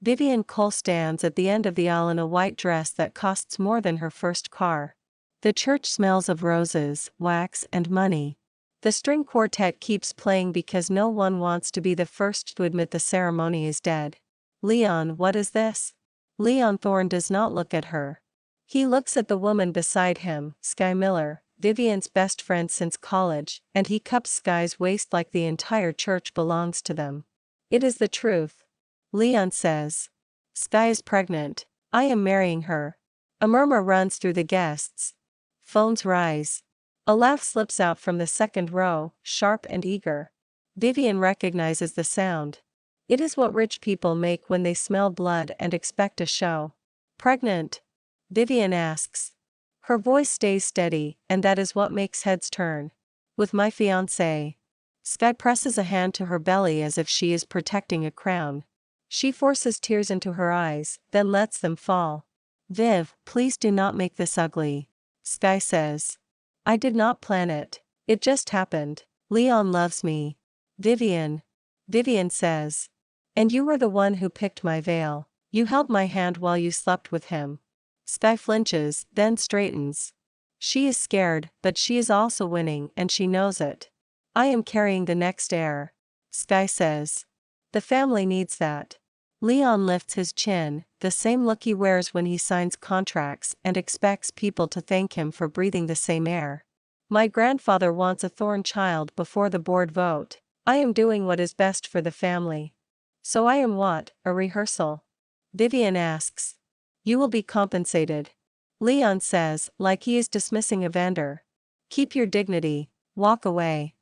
Vivian Cole stands at the end of the aisle in a white dress that costs more than her first car. The church smells of roses, wax, and money. The string quartet keeps playing because no one wants to be the first to admit the ceremony is dead. Leon, what is this? Leon Thorne does not look at her. He looks at the woman beside him, Sky Miller, Vivian's best friend since college, and he cups Sky's waist like the entire church belongs to them. It is the truth. Leon says. Sky is pregnant. I am marrying her. A murmur runs through the guests. Phones rise. A laugh slips out from the second row, sharp and eager. Vivian recognizes the sound. It is what rich people make when they smell blood and expect a show. Pregnant? Vivian asks. Her voice stays steady, and that is what makes heads turn. With my fiancé. Sky presses a hand to her belly as if she is protecting a crown. She forces tears into her eyes, then lets them fall. Viv, please do not make this ugly. Sky says. I did not plan it. It just happened. Leon loves me. Vivian. Vivian says. And you were the one who picked my veil. You held my hand while you slept with him. Sky flinches, then straightens. She is scared, but she is also winning and she knows it. I am carrying the next heir. Sky says. The family needs that. Leon lifts his chin, the same look he wears when he signs contracts and expects people to thank him for breathing the same air. My grandfather wants a Thorne child before the board vote. I am doing what is best for the family. So I am what, a rehearsal? Vivian asks. You will be compensated. Leon says, like he is dismissing a vendor. Keep your dignity, walk away.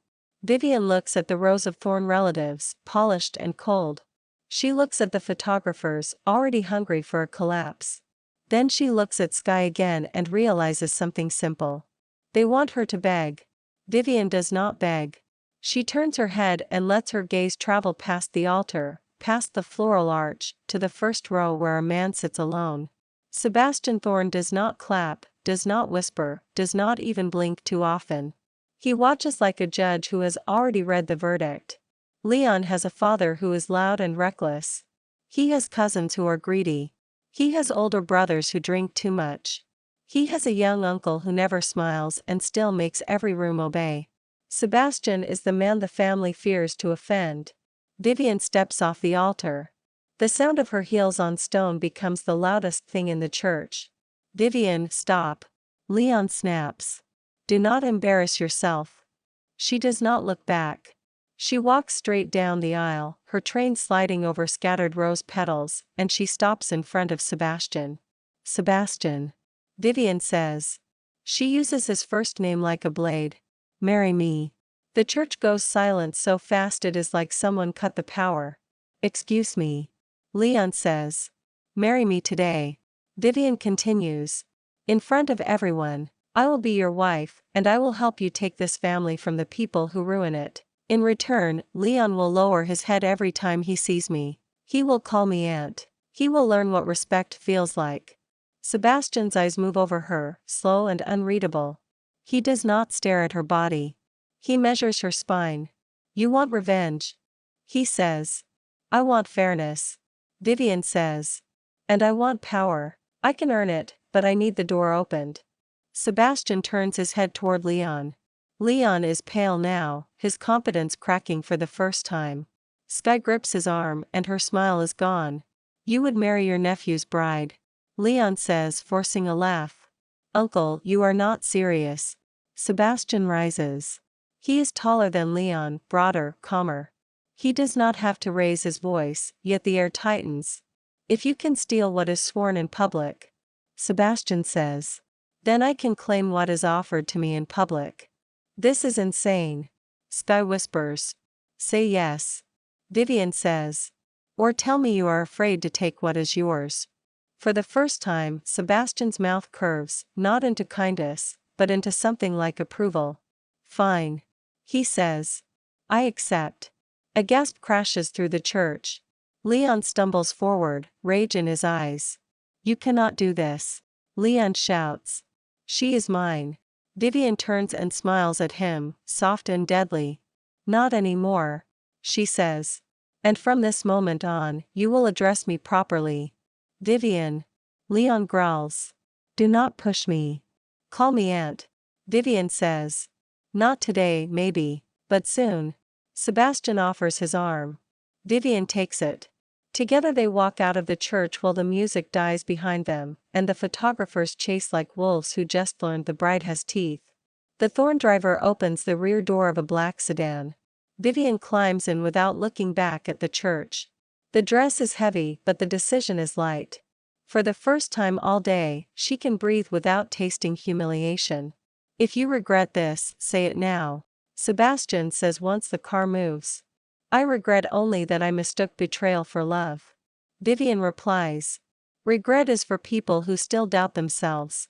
Vivian looks at the rows of Thorne relatives, polished and cold. She looks at the photographers, already hungry for a collapse. Then she looks at Sky again and realizes something simple. They want her to beg. Vivian does not beg. She turns her head and lets her gaze travel past the altar, past the floral arch, to the first row where a man sits alone. Sebastian Thorne does not clap, does not whisper, does not even blink too often. He watches like a judge who has already read the verdict. Leon has a father who is loud and reckless. He has cousins who are greedy. He has older brothers who drink too much. He has a young uncle who never smiles and still makes every room obey. Sebastian is the man the family fears to offend. Vivian steps off the altar. The sound of her heels on stone becomes the loudest thing in the church. Vivian, stop. Leon snaps. Do not embarrass yourself. She does not look back. She walks straight down the aisle, her train sliding over scattered rose petals, and she stops in front of Sebastian. Sebastian. Vivian says. She uses his first name like a blade. Marry me. The church goes silent so fast it is like someone cut the power. Excuse me. Leon says. Marry me today. Vivian continues. In front of everyone, I will be your wife, and I will help you take this family from the people who ruin it. In return, Leon will lower his head every time he sees me. He will call me aunt. He will learn what respect feels like. Sebastian's eyes move over her, slow and unreadable. He does not stare at her body. He measures her spine. You want revenge? He says. I want fairness. Vivian says. And I want power. I can earn it, but I need the door opened. Sebastian turns his head toward Leon. Leon is pale now, his confidence cracking for the first time. Sky grips his arm and her smile is gone. You would marry your nephew's bride. Leon says, forcing a laugh. Uncle, you are not serious. Sebastian rises. He is taller than Leon, broader, calmer. He does not have to raise his voice, yet the air tightens. If you can steal what is sworn in public, Sebastian says, then I can claim what is offered to me in public. This is insane. Sky whispers. Say yes. Vivian says. Or tell me you are afraid to take what is yours. For the first time, Sebastian's mouth curves, not into kindness, but into something like approval. Fine. He says. I accept. A gasp crashes through the church. Leon stumbles forward, rage in his eyes. You cannot do this. Leon shouts. She is mine. Vivian turns and smiles at him, soft and deadly. Not anymore. She says. And from this moment on, you will address me properly. Vivian. Leon growls. Do not push me. Call me Aunt. Vivian says. Not today, maybe, but soon. Sebastian offers his arm. Vivian takes it. Together they walk out of the church while the music dies behind them, and the photographers chase like wolves who just learned the bride has teeth. The thorn driver opens the rear door of a black sedan. Vivian climbs in without looking back at the church. The dress is heavy, but the decision is light. For the first time all day, she can breathe without tasting humiliation. If you regret this, say it now, Sebastian says once the car moves. I regret only that I mistook betrayal for love. Vivian replies. Regret is for people who still doubt themselves.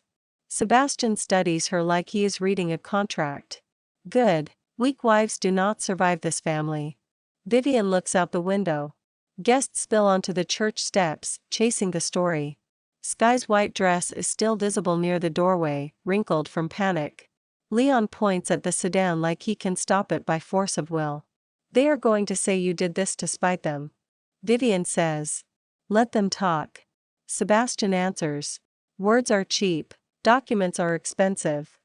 Sebastian studies her like he is reading a contract. Good. Weak wives do not survive this family. Vivian looks out the window. Guests spill onto the church steps, chasing the story. Sky's white dress is still visible near the doorway, wrinkled from panic. Leon points at the sedan like he can stop it by force of will. They are going to say you did this to spite them. Vivian says. Let them talk. Sebastian answers. Words are cheap, documents are expensive.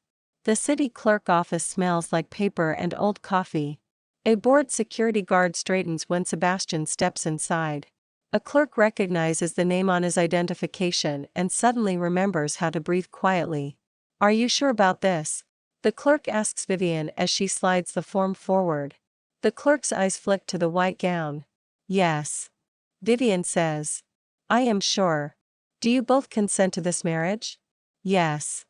The city clerk office smells like paper and old coffee. A bored security guard straightens when Sebastian steps inside. A clerk recognizes the name on his identification and suddenly remembers how to breathe quietly. Are you sure about this? The clerk asks Vivian as she slides the form forward. The clerk's eyes flick to the white gown. Yes. Vivian says. I am sure. Do you both consent to this marriage? Yes.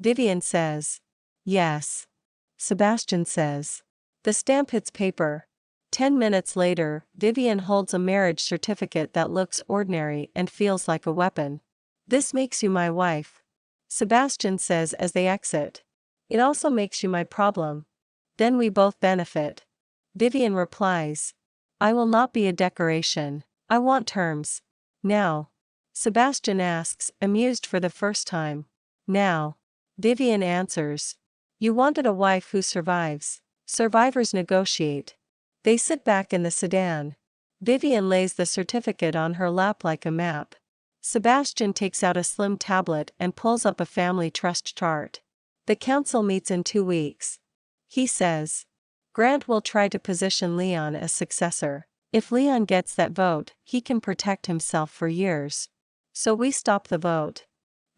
Vivian says. Yes. Sebastian says. The stamp hits paper. 10 minutes later, Vivian holds a marriage certificate that looks ordinary and feels like a weapon. This makes you my wife. Sebastian says as they exit. It also makes you my problem. Then we both benefit. Vivian replies. I will not be a decoration. I want terms. Now. Sebastian asks, amused for the first time. Now. Vivian answers. You wanted a wife who survives. Survivors negotiate. They sit back in the sedan. Vivian lays the certificate on her lap like a map. Sebastian takes out a slim tablet and pulls up a family trust chart. The council meets in 2 weeks. He says. Grant will try to position Leon as successor. If Leon gets that vote, he can protect himself for years. So we stop the vote.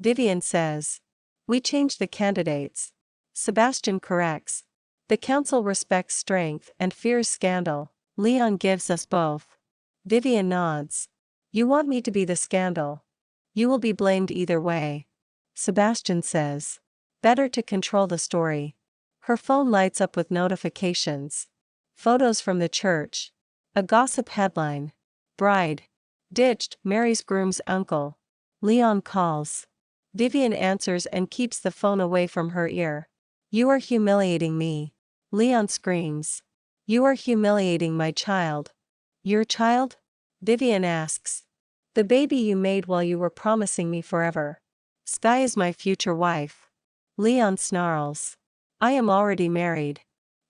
Vivian says. We change the candidates. Sebastian corrects. The council respects strength and fears scandal. Leon gives us both. Vivian nods. You want me to be the scandal. You will be blamed either way. Sebastian says. Better to control the story. Her phone lights up with notifications. Photos from the church. A gossip headline. Bride. Ditched, marries groom's uncle. Leon calls. Vivian answers and keeps the phone away from her ear. You are humiliating me. Leon screams. You are humiliating my child. Your child? Vivian asks. The baby you made while you were promising me forever. Sky is my future wife. Leon snarls. I am already married.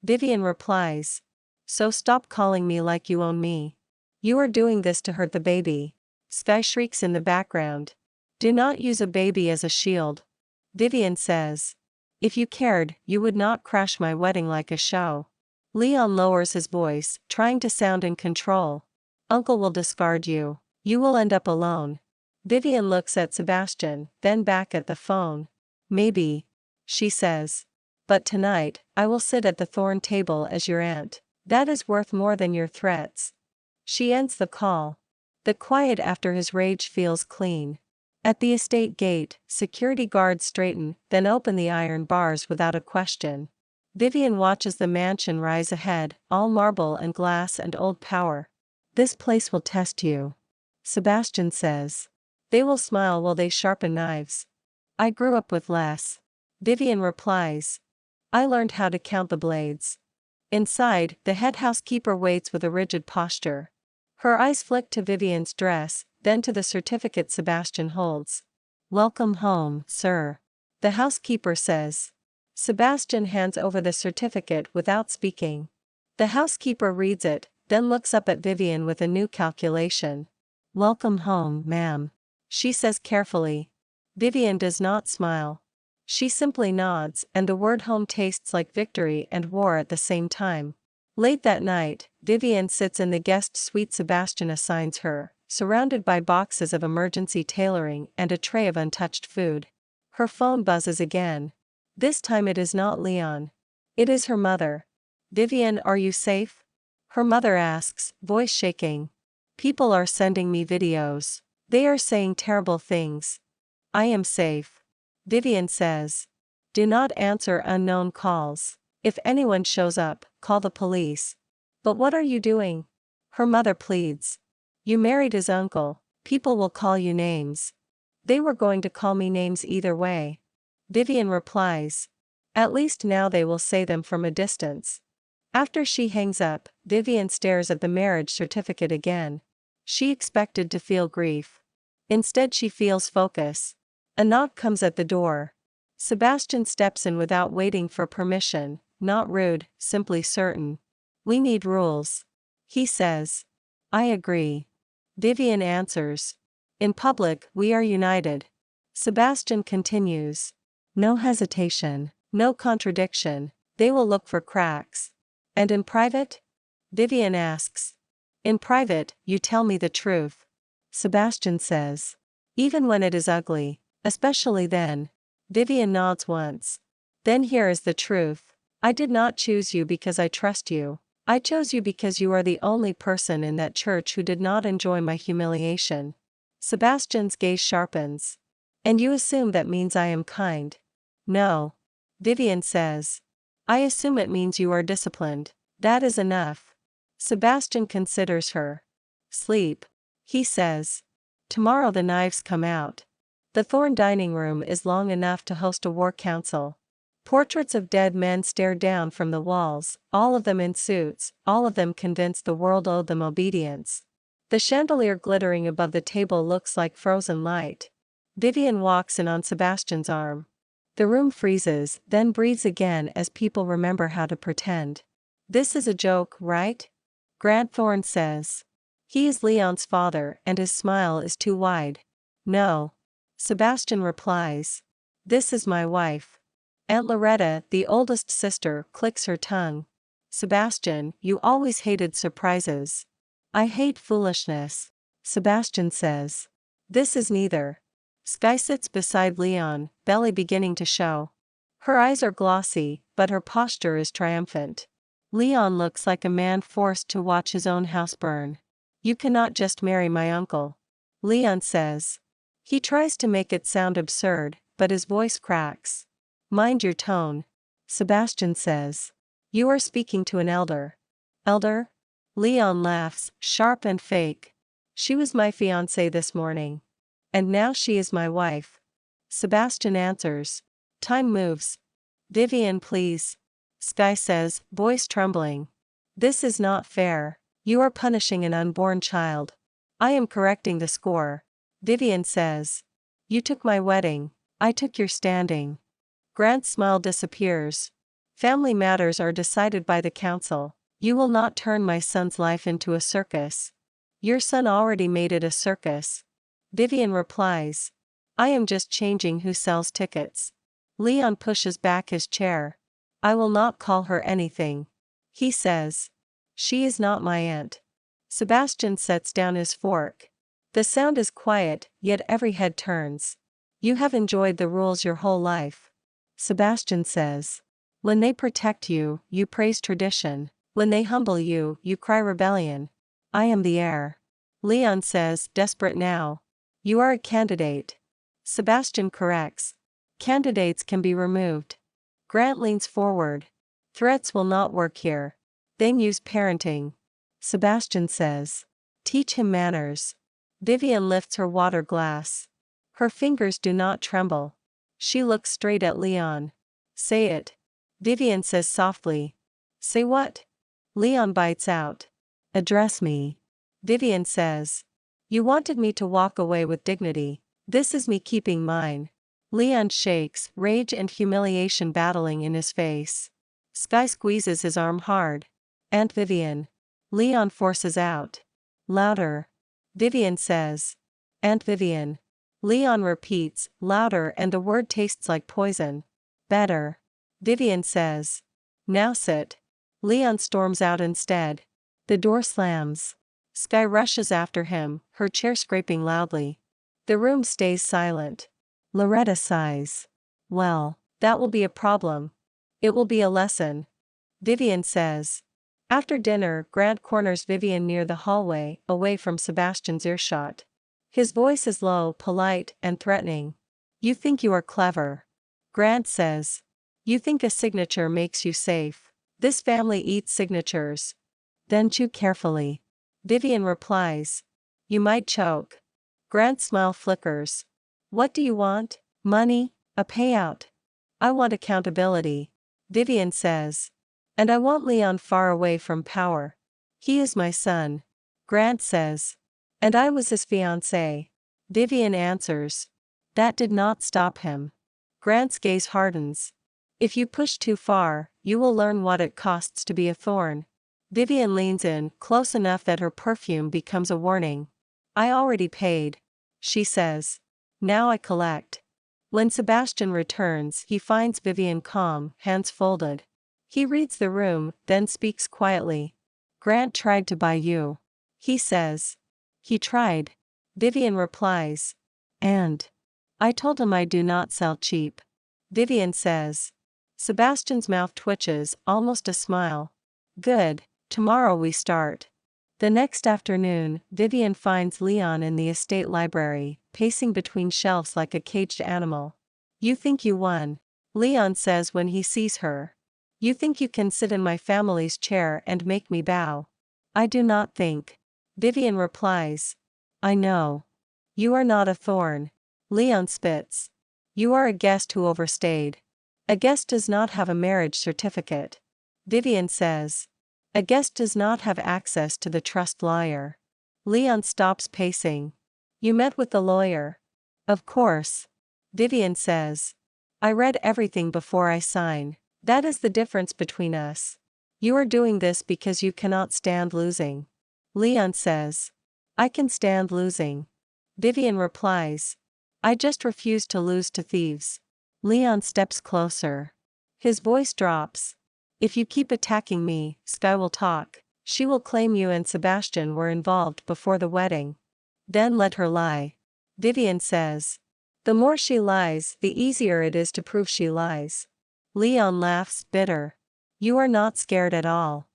Vivian replies. So stop calling me like you own me. You are doing this to hurt the baby. Sky shrieks in the background. Do not use a baby as a shield. Vivian says. If you cared, you would not crash my wedding like a show. Leon lowers his voice, trying to sound in control. Uncle will discard you. You will end up alone. Vivian looks at Sebastian, then back at the phone. Maybe. She says. But tonight, I will sit at the thorn table as your aunt. That is worth more than your threats. She ends the call. The quiet after his rage feels clean. At the estate gate, security guards straighten, then open the iron bars without a question. Vivian watches the mansion rise ahead, all marble and glass and old power. This place will test you. Sebastian says. They will smile while they sharpen knives. I grew up with less. Vivian replies. I learned how to count the blades. Inside, the head housekeeper waits with a rigid posture. Her eyes flick to Vivian's dress, then to the certificate Sebastian holds. Welcome home, sir. The housekeeper says. Sebastian hands over the certificate without speaking. The housekeeper reads it, then looks up at Vivian with a new calculation. "Welcome home, ma'am," she says carefully. Vivian does not smile. She simply nods, and the word home tastes like victory and war at the same time. Late that night, Vivian sits in the guest suite Sebastian assigns her, surrounded by boxes of emergency tailoring and a tray of untouched food. Her phone buzzes again. This time it is not Leon. It is her mother. "Vivian, are you safe?" her mother asks, voice shaking. "People are sending me videos. They are saying terrible things." "I am safe," Vivian says. "Do not answer unknown calls. If anyone shows up, call the police." "But what are you doing?" her mother pleads. "You married his uncle. People will call you names." "They were going to call me names either way," Vivian replies. "At least now they will say them from a distance." After she hangs up, Vivian stares at the marriage certificate again. She expected to feel grief. Instead she feels focus. A knock comes at the door. Sebastian steps in without waiting for permission, not rude, simply certain. "We need rules," he says. "I agree," Vivian answers. "In public, we are united." Sebastian continues. "No hesitation, no contradiction, they will look for cracks." "And in private?" Vivian asks. "In private, you tell me the truth," Sebastian says. "Even when it is ugly, especially then." Vivian nods once. "Then here is the truth. I did not choose you because I trust you. I chose you because you are the only person in that church who did not enjoy my humiliation." Sebastian's gaze sharpens. "And you assume that means I am kind?" "No," Vivian says. "I assume it means you are disciplined. That is enough." Sebastian considers her. "Sleep," he says. "Tomorrow the knives come out." The Thorn dining room is long enough to host a war council. Portraits of dead men stare down from the walls, all of them in suits, all of them convinced the world owed them obedience. The chandelier glittering above the table looks like frozen light. Vivian walks in on Sebastian's arm. The room freezes, then breathes again as people remember how to pretend. "This is a joke, right?" Grant Thorne says. He is Leon's father and his smile is too wide. "No," Sebastian replies. "This is my wife." Aunt Loretta, the oldest sister, clicks her tongue. "Sebastian, you always hated surprises." "I hate foolishness," Sebastian says. "This is neither." Sky sits beside Leon, belly beginning to show. Her eyes are glossy, but her posture is triumphant. Leon looks like a man forced to watch his own house burn. "You cannot just marry my uncle," Leon says. He tries to make it sound absurd, but his voice cracks. "Mind your tone," Sebastian says. "You are speaking to an elder." "Elder?" Leon laughs, sharp and fake. "She was my fiancée this morning. And now she is my wife." Sebastian answers. Time moves. "Vivian, please," Sky says, voice trembling. "This is not fair. You are punishing an unborn child." "I am correcting the score," Vivian says. "You took my wedding. I took your standing." Grant's smile disappears. "Family matters are decided by the council. You will not turn my son's life into a circus." "Your son already made it a circus," Vivian replies. "I am just changing who sells tickets." Leon pushes back his chair. "I will not call her anything," he says. "She is not my aunt." Sebastian sets down his fork. The sound is quiet, yet every head turns. "You have enjoyed the rules your whole life," Sebastian says. "When they protect you, you praise tradition. When they humble you, you cry rebellion." "I am the heir," Leon says, desperate now. "You are a candidate," Sebastian corrects. "Candidates can be removed." Grant leans forward. "Threats will not work here. They use parenting," Sebastian says. "Teach him manners." Vivian lifts her water glass. Her fingers do not tremble. She looks straight at Leon. "Say it," Vivian says softly. "Say what?" Leon bites out. "Address me," Vivian says. "You wanted me to walk away with dignity. This is me keeping mine." Leon shakes, rage and humiliation battling in his face. Sky squeezes his arm hard. "Aunt Vivian." Leon forces out. Louder. Vivian says. Aunt Vivian. Leon repeats, louder, and the word tastes like poison. Better. Vivian says. Now sit. Leon storms out instead. The door slams. Sky rushes after him, her chair scraping loudly. The room stays silent. Loretta sighs. Well, that will be a problem. It will be a lesson. Vivian says. After dinner, Grant corners Vivian near the hallway, away from Sebastian's earshot. His voice is low, polite, and threatening. You think you are clever. Grant says. You think a signature makes you safe. This family eats signatures. Then chew carefully. Vivian replies. You might choke. Grant's smile flickers. What do you want? Money? A payout? I want accountability. Vivian says. And I want Leon far away from power. He is my son. Grant says. And I was his fiancée. Vivian answers. That did not stop him. Grant's gaze hardens. If you push too far, you will learn what it costs to be a thorn. Vivian leans in, close enough that her perfume becomes a warning. I already paid. She says. Now I collect. When Sebastian returns, he finds Vivian calm, hands folded. He reads the room, then speaks quietly. Grant tried to buy you. He says. He tried. Vivian replies. And? I told him I do not sell cheap. Vivian says. Sebastian's mouth twitches, almost a smile. Good. Tomorrow we start. The next afternoon, Vivian finds Leon in the estate library, pacing between shelves like a caged animal. You think you won. Leon says when he sees her. You think you can sit in my family's chair and make me bow. I do not think. Vivian replies. I know. You are not a thorn. Leon spits. You are a guest who overstayed. A guest does not have a marriage certificate. Vivian says. A guest does not have access to the trust lawyer. Leon stops pacing. You met with the lawyer. Of course. Vivian says. I read everything before I sign. That is the difference between us. You are doing this because you cannot stand losing. Leon says. I can stand losing. Vivian replies. I just refuse to lose to thieves. Leon steps closer. His voice drops. If you keep attacking me, Sky will talk. She will claim you and Sebastian were involved before the wedding. Then let her lie. Vivian says. The more she lies, the easier it is to prove she lies. Leon laughs, bitter. You are not scared at all.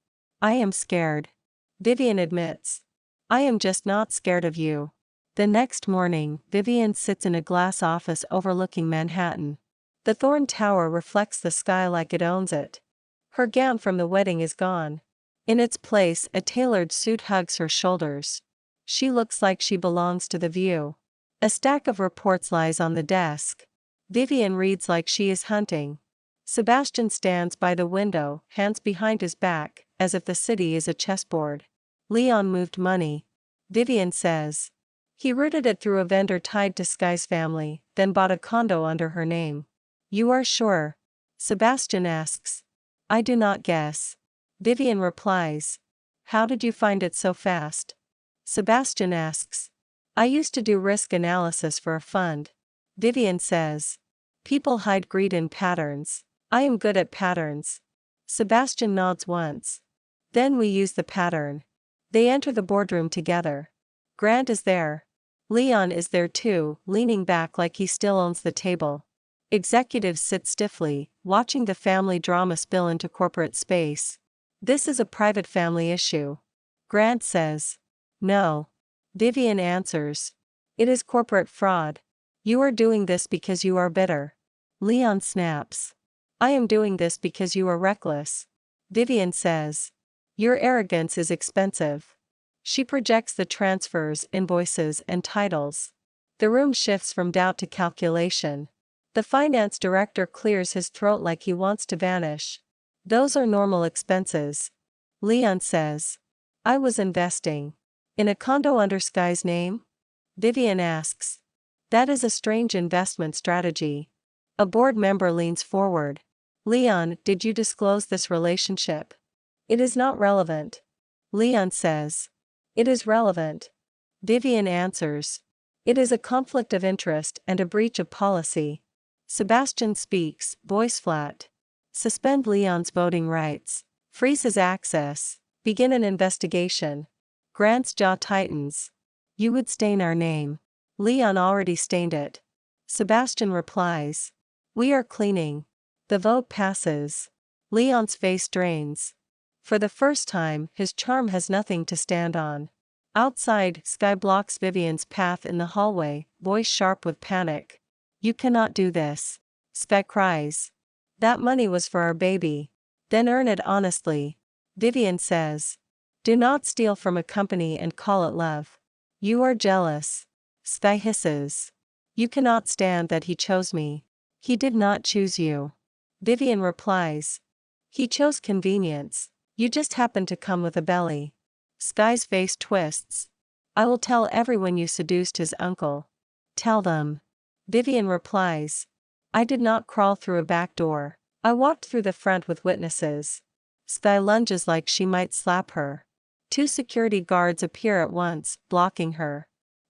I am scared. Vivian admits. I am just not scared of you. The next morning, Vivian sits in a glass office overlooking Manhattan. The Thorn Tower reflects the sky like it owns it. Her gown from the wedding is gone. In its place, a tailored suit hugs her shoulders. She looks like she belongs to the view. A stack of reports lies on the desk. Vivian reads like she is hunting. Sebastian stands by the window, hands behind his back, as if the city is a chessboard. Leon moved money. Vivian says. He routed it through a vendor tied to Sky's family, then bought a condo under her name. You are sure? Sebastian asks. I do not guess. Vivian replies. How did you find it so fast? Sebastian asks. I used to do risk analysis for a fund. Vivian says. People hide greed in patterns. I am good at patterns. Sebastian nods once. Then we use the pattern. They enter the boardroom together. Grant is there. Leon is there too, leaning back like he still owns the table. Executives sit stiffly, watching the family drama spill into corporate space. This is a private family issue. Grant says. No. Vivian answers. It is corporate fraud. You are doing this because you are bitter. Leon snaps. I am doing this because you are reckless. Vivian says. Your arrogance is expensive. She projects the transfers, invoices, and titles. The room shifts from doubt to calculation. The finance director clears his throat like he wants to vanish. Those are normal expenses. Leon says. I was investing. In a condo under Sky's name? Vivian asks. That is a strange investment strategy. A board member leans forward. Leon, did you disclose this relationship? It is not relevant. Leon says. It is relevant. Vivian answers. It is a conflict of interest and a breach of policy. Sebastian speaks, voice flat. Suspend Leon's voting rights. Freeze his access. Begin an investigation. Grant's jaw tightens. You would stain our name. Leon already stained it. Sebastian replies. We are cleaning. The vote passes. Leon's face drains. For the first time, his charm has nothing to stand on. Outside, Sky blocks Vivian's path in the hallway, voice sharp with panic. You cannot do this. Sky cries. That money was for our baby. Then earn it honestly. Vivian says. Do not steal from a company and call it love. You are jealous. Sky hisses. You cannot stand that he chose me. He did not choose you. Vivian replies. He chose convenience. You just happened to come with a belly. Sky's face twists. I will tell everyone you seduced his uncle. Tell them. Vivian replies. I did not crawl through a back door. I walked through the front with witnesses. Sky lunges like she might slap her. 2 security guards appear at once, blocking her.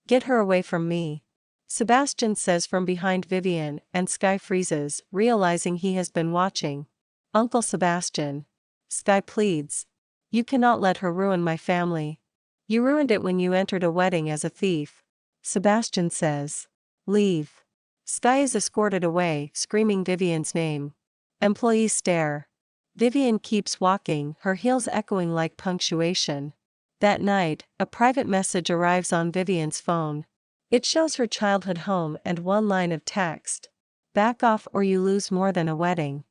Get her away from me. Sebastian says from behind Vivian, and Sky freezes, realizing he has been watching. Uncle Sebastian. Sky pleads. You cannot let her ruin my family. You ruined it when you entered a wedding as a thief. Sebastian says. Leave. Sky is escorted away, screaming Vivian's name. Employees stare. Vivian keeps walking, her heels echoing like punctuation. That night, a private message arrives on Vivian's phone. It shows her childhood home and one line of text. Back off or you lose more than a wedding.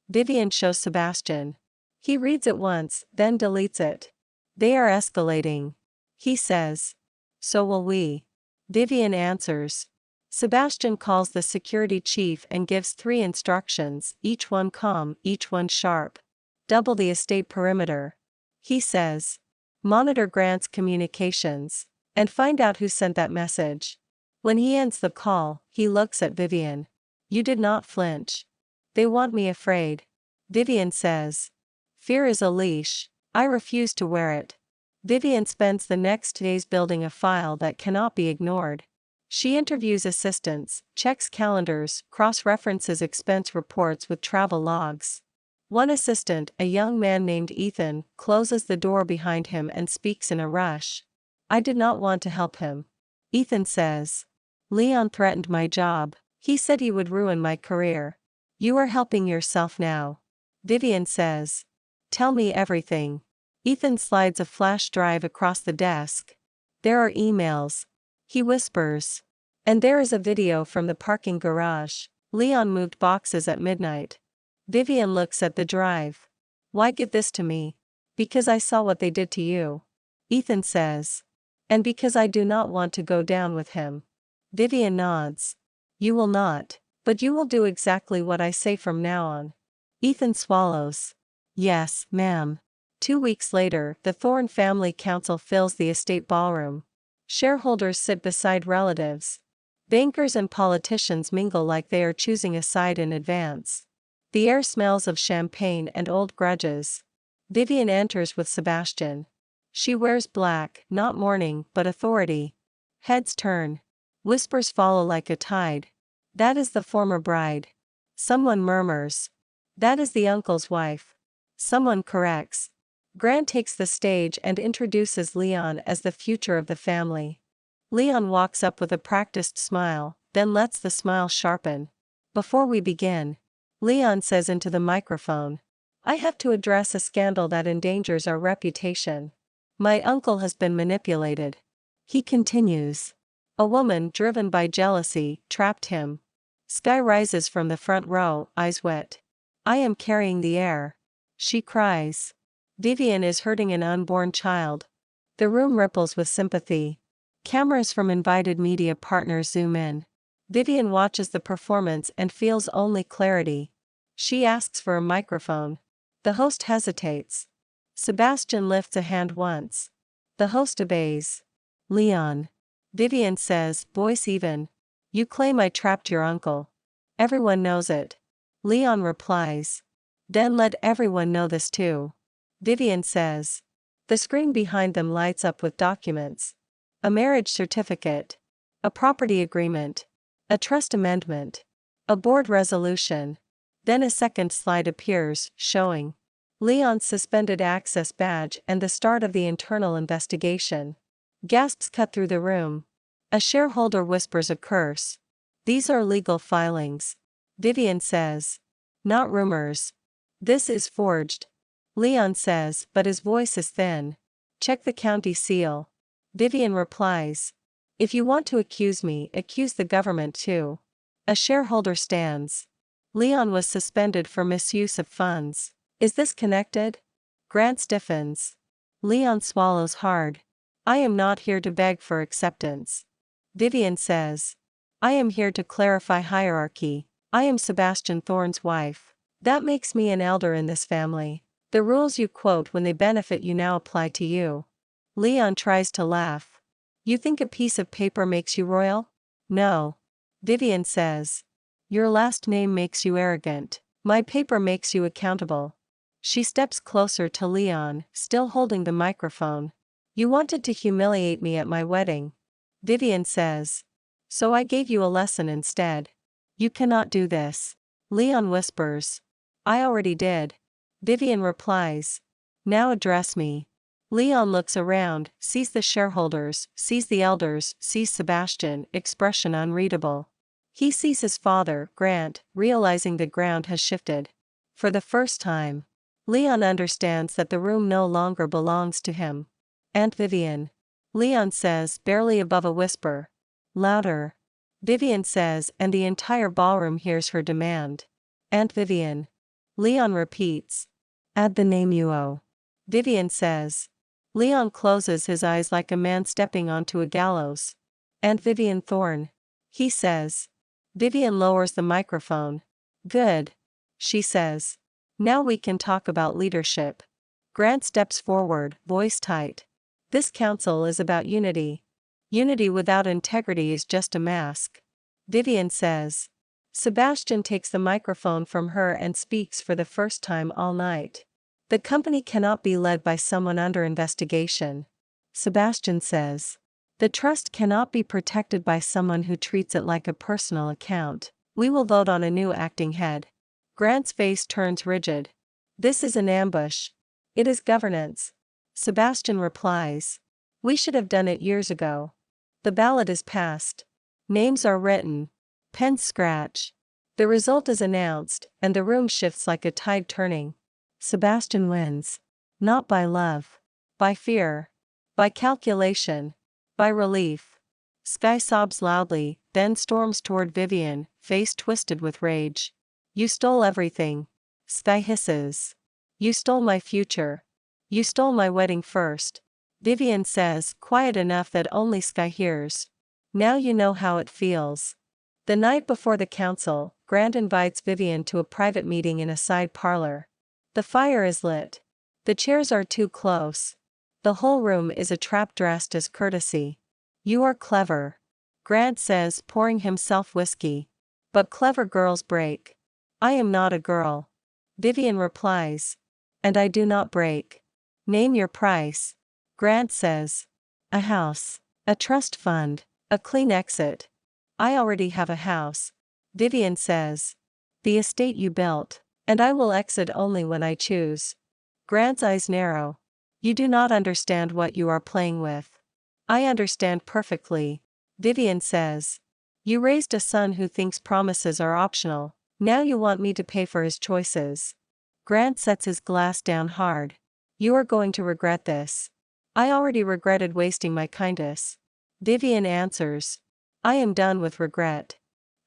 Vivian shows Sebastian. He reads it once, then deletes it. They are escalating. He says. So will we. Vivian answers. Sebastian calls the security chief and gives 3 instructions, each one calm, each one sharp. Double the estate perimeter. He says. Monitor Grant's communications. And find out who sent that message. When he ends the call, he looks at Vivian. You did not flinch. They want me afraid. Vivian says. Fear is a leash. I refuse to wear it. Vivian spends the next days building a file that cannot be ignored. She interviews assistants, checks calendars, cross-references expense reports with travel logs. One assistant, a young man named Ethan, closes the door behind him and speaks in a rush. I did not want to help him. Ethan says. Leon threatened my job. He said he would ruin my career. You are helping yourself now. Vivian says. Tell me everything. Ethan slides a flash drive across the desk. There are emails. He whispers. And there is a video from the parking garage. Leon moved boxes at midnight. Vivian looks at the drive. Why give this to me? Because I saw what they did to you. Ethan says. And because I do not want to go down with him. Vivian nods. You will not. But you will do exactly what I say from now on. Ethan swallows. Yes, ma'am. 2 weeks later, the Thorne family council fills the estate ballroom. Shareholders sit beside relatives. Bankers and politicians mingle like they are choosing a side in advance. The air smells of champagne and old grudges. Vivian enters with Sebastian. She wears black, not mourning, but authority. Heads turn. Whispers follow like a tide. That is the former bride. Someone murmurs. That is the uncle's wife. Someone corrects. Grant takes the stage and introduces Leon as the future of the family. Leon walks up with a practiced smile, then lets the smile sharpen. Before we begin, Leon says into the microphone, I have to address a scandal that endangers our reputation. My uncle has been manipulated. He continues. A woman driven by jealousy trapped him. Sky rises from the front row, eyes wet. I am carrying the air. She cries. Vivian is hurting an unborn child. The room ripples with sympathy. Cameras from invited media partners zoom in. Vivian watches the performance and feels only clarity. She asks for a microphone. The host hesitates. Sebastian lifts a hand once. The host obeys. Leon. Vivian says, voice even. You claim I trapped your uncle. Everyone knows it. Leon replies. Then let everyone know this too. Vivian says. The screen behind them lights up with documents. A marriage certificate. A property agreement. A trust amendment. A board resolution. Then a second slide appears, showing Leon's suspended access badge and the start of the internal investigation. Gasps cut through the room. A shareholder whispers a curse. These are legal filings. Vivian says. Not rumors. This is forged. Leon says, but his voice is thin. Check the county seal. Vivian replies. If you want to accuse me, accuse the government too. A shareholder stands. Leon was suspended for misuse of funds. Is this connected? Grant stiffens. Leon swallows hard. I am not here to beg for acceptance. Vivian says. I am here to clarify hierarchy. I am Sebastian Thorne's wife. That makes me an elder in this family. The rules you quote when they benefit you now apply to you. Leon tries to laugh. You think a piece of paper makes you royal? No. Vivian says. Your last name makes you arrogant. My paper makes you accountable. She steps closer to Leon, still holding the microphone. You wanted to humiliate me at my wedding. Vivian says. So I gave you a lesson instead. You cannot do this. Leon whispers. I already did. Vivian replies. Now address me. Leon looks around, sees the shareholders, sees the elders, sees Sebastian, expression unreadable. He sees his father, Grant, realizing the ground has shifted. For the first time, Leon understands that the room no longer belongs to him. Aunt Vivian. Leon says, barely above a whisper. Louder. Vivian says, and the entire ballroom hears her demand. Aunt Vivian. Leon repeats. Add the name you owe. Vivian says. Leon closes his eyes like a man stepping onto a gallows. Aunt Vivian Thorne. He says. Vivian lowers the microphone. Good. She says. Now we can talk about leadership. Grant steps forward, voice tight. This council is about unity. Unity without integrity is just a mask. Vivian says. Sebastian takes the microphone from her and speaks for the first time all night. The company cannot be led by someone under investigation. Sebastian says. The trust cannot be protected by someone who treats it like a personal account. We will vote on a new acting head. Grant's face turns rigid. This is an ambush. It is governance. Sebastian replies. We should have done it years ago. The ballot is passed. Names are written. Pens scratch. The result is announced, and the room shifts like a tide turning. Sebastian wins. Not by love. By fear. By calculation. By relief. Sky sobs loudly, then storms toward Vivian, face twisted with rage. You stole everything. Sky hisses. You stole my future. You stole my wedding first. Vivian says, quiet enough that only Sky hears. Now you know how it feels. The night before the council, Grant invites Vivian to a private meeting in a side parlor. The fire is lit. The chairs are too close. The whole room is a trap dressed as courtesy. You are clever. Grant says, pouring himself whiskey. But clever girls break. I am not a girl. Vivian replies. And I do not break. Name your price. Grant says. A house. A trust fund. A clean exit. I already have a house. Vivian says. The estate you built. And I will exit only when I choose. Grant's eyes narrow. You do not understand what you are playing with. I understand perfectly. Vivian says. You raised a son who thinks promises are optional. Now you want me to pay for his choices. Grant sets his glass down hard. You are going to regret this. I already regretted wasting my kindness. Vivian answers. I am done with regret.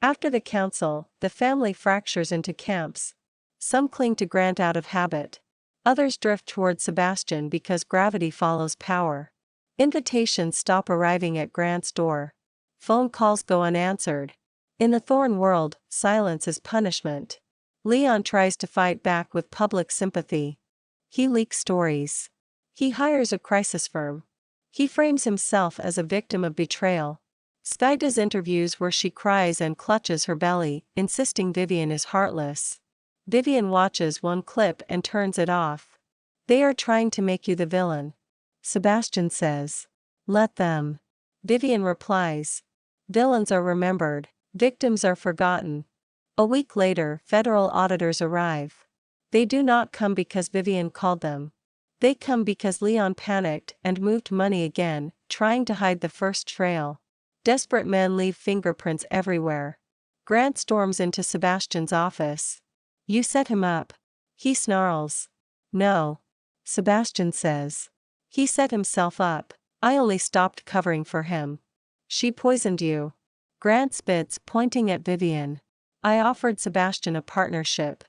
After the council, the family fractures into camps. Some cling to Grant out of habit. Others drift toward Sebastian because gravity follows power. Invitations stop arriving at Grant's door. Phone calls go unanswered. In the Thorne world, silence is punishment. Leon tries to fight back with public sympathy. He leaks stories. He hires a crisis firm. He frames himself as a victim of betrayal. Sky does interviews where she cries and clutches her belly, insisting Vivian is heartless. Vivian watches one clip and turns it off. They are trying to make you the villain. Sebastian says. Let them. Vivian replies. Villains are remembered, victims are forgotten. A week later, federal auditors arrive. They do not come because Vivian called them. They come because Leon panicked and moved money again, trying to hide the first trail. Desperate men leave fingerprints everywhere. Grant storms into Sebastian's office. You set him up. He snarls. No. Sebastian says. He set himself up. I only stopped covering for him. She poisoned you. Grant spits, pointing at Vivian. I offered Sebastian a partnership.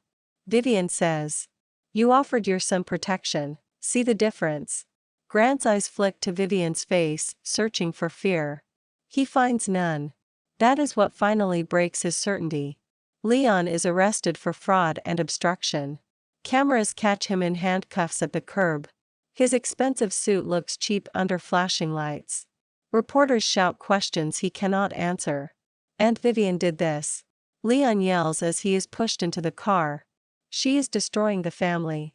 Vivian says. You offered your son protection. See the difference. Grant's eyes flick to Vivian's face, searching for fear. He finds none. That is what finally breaks his certainty. Leon is arrested for fraud and obstruction. Cameras catch him in handcuffs at the curb. His expensive suit looks cheap under flashing lights. Reporters shout questions he cannot answer. Aunt Vivian did this. Leon yells as he is pushed into the car. She is destroying the family.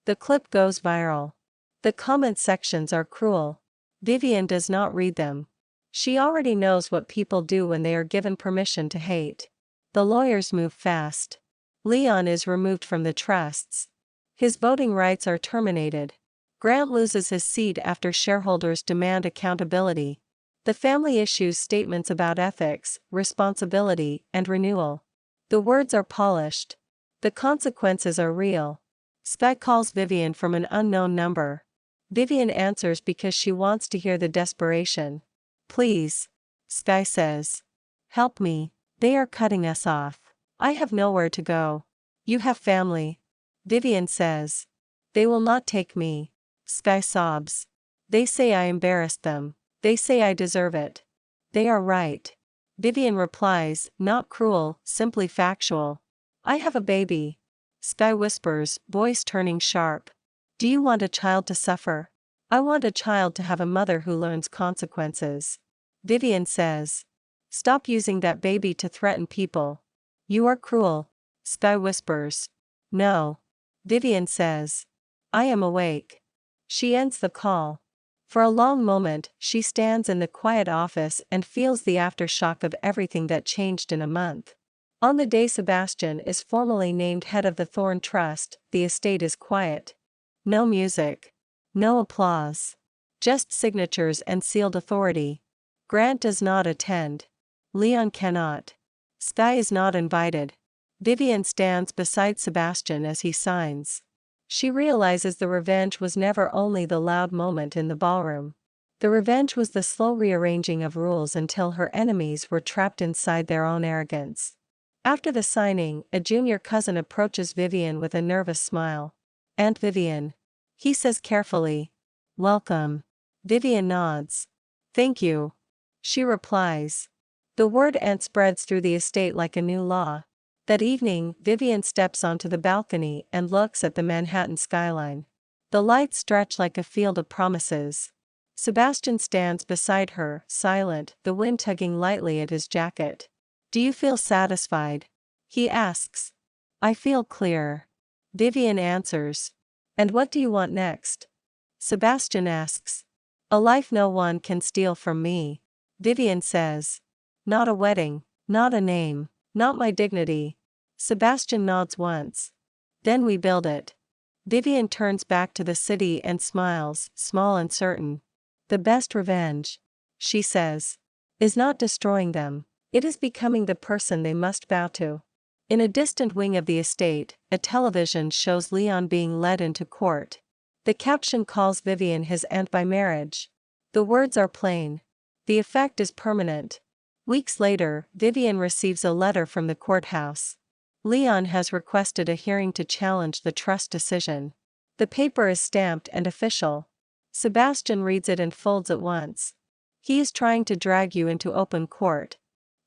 The clip goes viral. The comment sections are cruel. Vivian does not read them. She already knows what people do when they are given permission to hate. The lawyers move fast. Leon is removed from the trusts. His voting rights are terminated. Grant loses his seat after shareholders demand accountability. The family issues statements about ethics, responsibility, and renewal. The words are polished. The consequences are real. Skye calls Vivian from an unknown number. Vivian answers because she wants to hear the desperation. Please. Skye says. Help me. They are cutting us off. I have nowhere to go. You have family. Vivian says. They will not take me. Skye sobs. They say I embarrassed them. They say I deserve it. They are right. Vivian replies, not cruel, simply factual. I have a baby. Skye whispers, voice turning sharp. Do you want a child to suffer? I want a child to have a mother who learns consequences. Vivian says. Stop using that baby to threaten people. You are cruel. Skye whispers. No. Vivian says. I am awake. She ends the call. For a long moment, she stands in the quiet office and feels the aftershock of everything that changed in a month. On the day Sebastian is formally named head of the Thorn Trust, the estate is quiet. No music. No applause. Just signatures and sealed authority. Grant does not attend. Leon cannot. Skye is not invited. Vivian stands beside Sebastian as he signs. She realizes the revenge was never only the loud moment in the ballroom. The revenge was the slow rearranging of rules until her enemies were trapped inside their own arrogance. After the signing, a junior cousin approaches Vivian with a nervous smile. Aunt Vivian. He says carefully. Welcome. Vivian nods. Thank you. She replies. The word aunt spreads through the estate like a new law. That evening, Vivian steps onto the balcony and looks at the Manhattan skyline. The lights stretch like a field of promises. Sebastian stands beside her, silent, the wind tugging lightly at his jacket. Do you feel satisfied? He asks. I feel clear. Vivian answers. And what do you want next? Sebastian asks. A life no one can steal from me. Vivian says. Not a wedding, not a name, not my dignity. Sebastian nods once. Then we build it. Vivian turns back to the city and smiles, small and certain. The best revenge, she says, is not destroying them. It is becoming the person they must bow to. In a distant wing of the estate, a television shows Leon being led into court. The caption calls Vivian his aunt by marriage. The words are plain. The effect is permanent. Weeks later, Vivian receives a letter from the courthouse. Leon has requested a hearing to challenge the trust decision. The paper is stamped and official. Sebastian reads it and folds at once. He is trying to drag you into open court.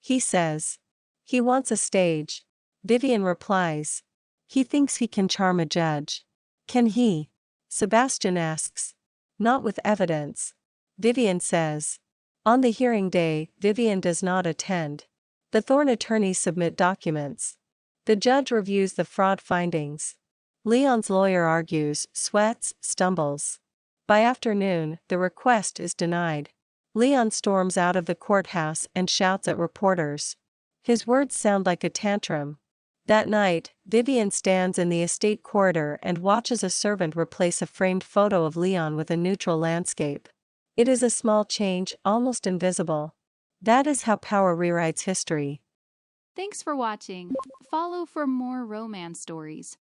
He says. He wants a stage. Vivian replies. He thinks he can charm a judge. Can he? Sebastian asks. Not with evidence. Vivian says. On the hearing day, Vivian does not attend. The Thorn attorneys submit documents. The judge reviews the fraud findings. Leon's lawyer argues, sweats, stumbles. By afternoon, the request is denied. Leon storms out of the courthouse and shouts at reporters. His words sound like a tantrum. That night, Vivian stands in the estate corridor and watches a servant replace a framed photo of Leon with a neutral landscape. It is a small change, almost invisible. That is how power rewrites history. Thanks for watching. Follow for more romance stories.